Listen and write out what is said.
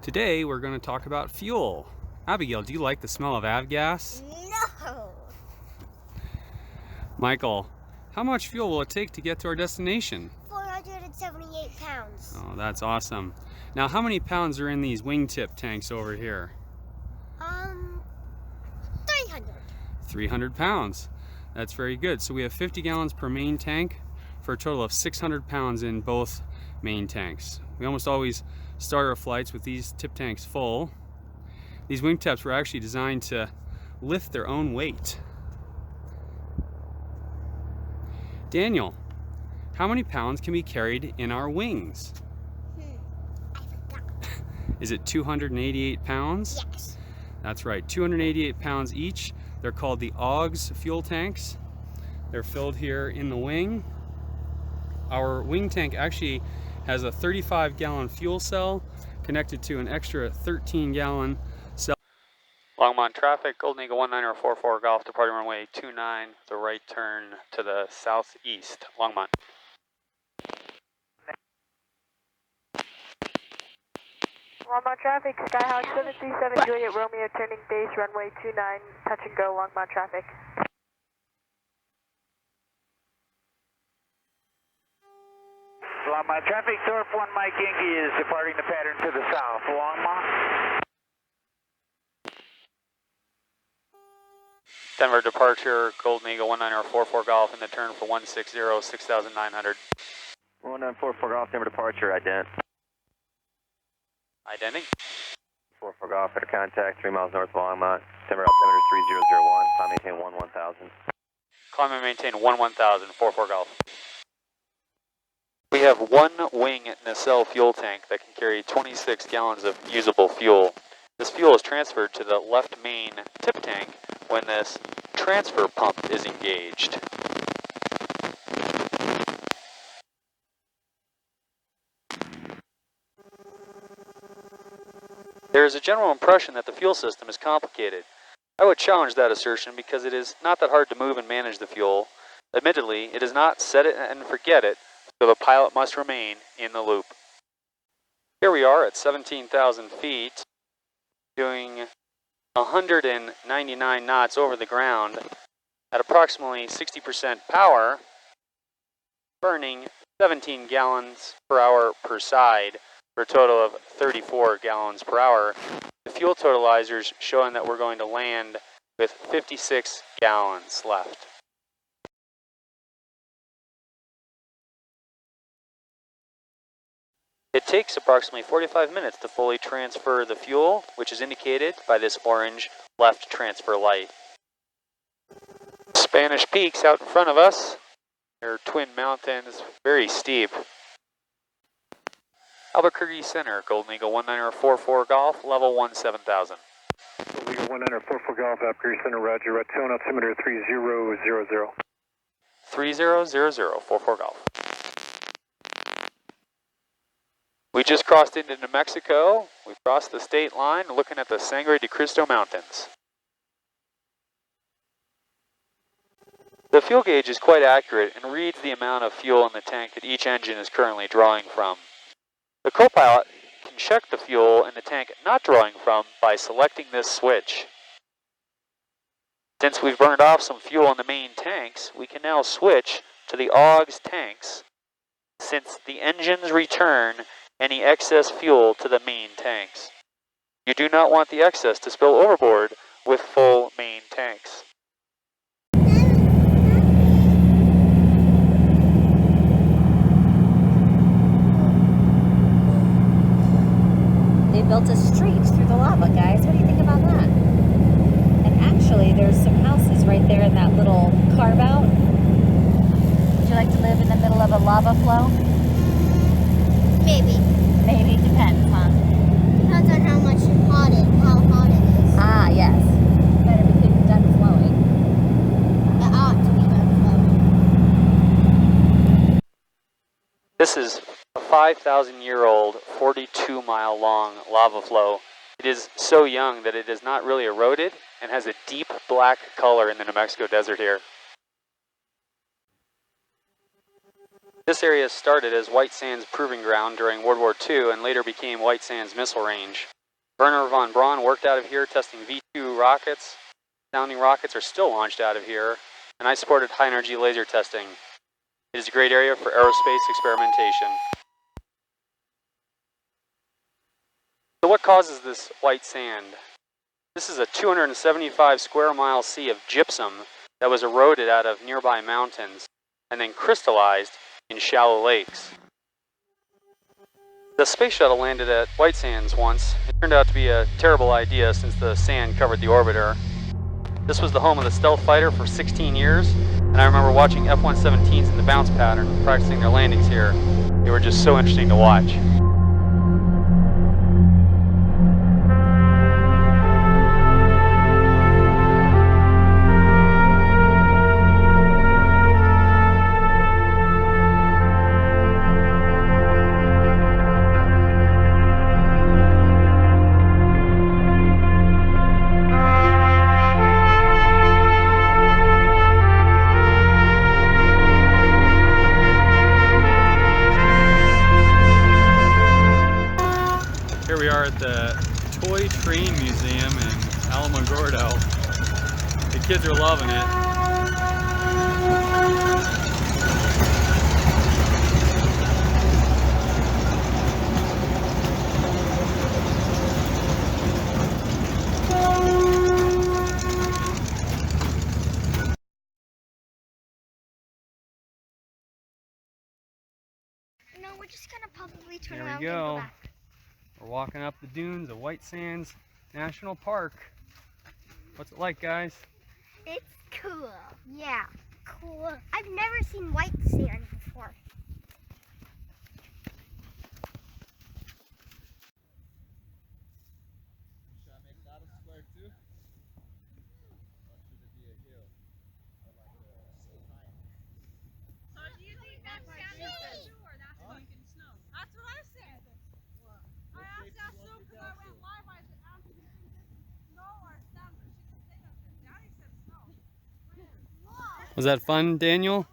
Today we're going to talk about fuel. Abigail, do you like the smell of AVGAS? No! Michael, how much fuel will it take to get to our destination? 478 pounds. Oh, that's awesome. Now, how many pounds are in these wingtip tanks over here? 300. 300 pounds. That's very good. So we have 50 gallons per main tank for a total of 600 pounds in both main tanks. We almost always start our flights with these tip tanks full. These wingtips were actually designed to lift their own weight. Daniel, how many pounds can be carried in our wings? I forgot. Is it 288 pounds? Yes. That's right, 288 pounds each. They're called the AVGAS fuel tanks. They're filled here in the wing. Our wing tank actually has a 35-gallon fuel cell connected to an extra 13-gallon cell. Longmont traffic, Golden Eagle 1944 Golf, departing runway 29, the right turn to the southeast. Longmont. Longmont traffic, Skyhawk 737 Juliet Romeo turning base runway 29, touch and go Longmont traffic. Longmont traffic, Thorpe 1 Mike Yankee is departing the pattern to the south. Longmont. Denver departure, Golden Eagle 1944 Golf in the turn for 160, 6,900. 1944 Golf, Denver departure, ident. Identity. 44 Golf, at a contact 3 miles north of Longmont. Denver altimeter 3001, climb maintain 11,000. Climb and maintain 11,000, 44 Golf. We have one wing nacelle fuel tank that can carry 26 gallons of usable fuel. This fuel is transferred to the left main tip tank when this transfer pump is engaged. There is a general impression that the fuel system is complicated. I would challenge that assertion because it is not that hard to move and manage the fuel. Admittedly, it is not set it and forget it, so the pilot must remain in the loop. Here we are at 17,000 feet, doing 199 knots over the ground at approximately 60% power, burning 17 gallons per hour per side for a total of 34 gallons per hour. The fuel totalizers showing that we're going to land with 56 gallons left. It takes approximately 45 minutes to fully transfer the fuel, which is indicated by this orange left transfer light. Spanish Peaks out in front of us. They're twin mountains, very steep. Albuquerque Center, Golden Eagle 1944 Golf, level 17,000. Golden Eagle 1944 Golf, Albuquerque Center, roger. Right tone, altimeter 3000. 3000, 44 Golf. We just crossed into New Mexico. We crossed the state line looking at the Sangre de Cristo Mountains. The fuel gauge is quite accurate and reads the amount of fuel in the tank that each engine is currently drawing from. The co-pilot can check the fuel in the tank not drawing from by selecting this switch. Since we've burned off some fuel in the main tanks, we can now switch to the AVGAS tanks, since the engines return any excess fuel to the main tanks. You do not want the excess to spill overboard with full main tanks. They built a street through the lava, guys. What do you think about that? And actually, there's some houses right there in that little carve-out. Would you like to live in the middle of a lava flow? Maybe. Maybe, depends, huh? Depends on how hot it is. Ah, yes. Better be good done flowing. It ought to be done flowing. This is a 5,000-year-old, 42-mile-long lava flow. It is so young that it is not really eroded and has a deep black color in the New Mexico desert here. This area started as White Sands Proving Ground during World War II and later became White Sands Missile Range. Werner von Braun worked out of here testing V2 rockets. Sounding rockets are still launched out of here, and I supported high energy laser testing. It is a great area for aerospace experimentation. So what causes this white sand? This is a 275 square mile sea of gypsum that was eroded out of nearby mountains and then crystallized in shallow lakes. The space shuttle landed at White Sands once. It turned out to be a terrible idea since the sand covered the orbiter. This was the home of the stealth fighter for 16 years, and I remember watching F-117s in the bounce pattern practicing their landings here. They were just so interesting to watch. Here we are at the Toy Train Museum in Alamogordo. The kids are loving it. No, we're just gonna probably turn Here around we and go go. back. We're walking up the dunes of White Sands National Park. What's it like, guys? It's cool. Yeah, cool. I've never seen white sand before. Was that fun, Daniel?